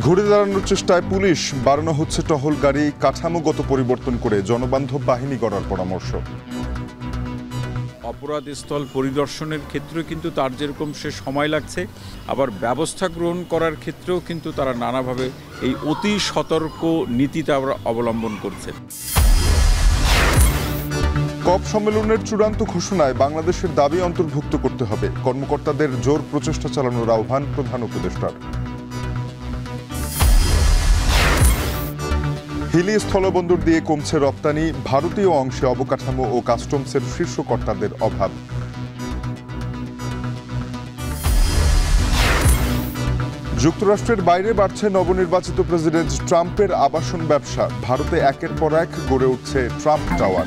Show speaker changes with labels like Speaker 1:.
Speaker 1: ঘুরে দাঁড়ানোর চেষ্টায় পুলিশ, বাড়ানো হচ্ছে টহল গাড়ি, কাঠামোগত পরিবর্তন করে জনবান্ধব বাহিনী গড়ার পরামর্শ।
Speaker 2: অপরাধস্থল পরিদর্শনের ক্ষেত্রে কিন্তু তার যেরকম সে সময় লাগছে, আবার ব্যবস্থা গ্রহণ করার ক্ষেত্রেও কিন্তু তারা নানাভাবে এই অতি সতর্ক নীতিটা অবলম্বন করছে।
Speaker 1: কপ সম্মেলনের চূড়ান্ত ঘোষণায় বাংলাদেশের দাবি অন্তর্ভুক্ত করতে হবে, কর্মকর্তাদের জোর প্রচেষ্টা চালানোর আহ্বান প্রধান উপদেষ্টার। হিলি স্থলবন্দর দিয়ে কমছে রপ্তানি, ভারতীয় অংশে অবকাঠামো ও কাস্টমসের শীর্ষ কর্তাদের অভাব। যুক্তরাষ্ট্রের বাইরে বাড়ছে নবনির্বাচিত প্রেসিডেন্ট ট্রাম্পের আবাসন ব্যবসা, ভারতে একের পর এক গড়ে উঠছে ট্রাম্প টাওয়ার।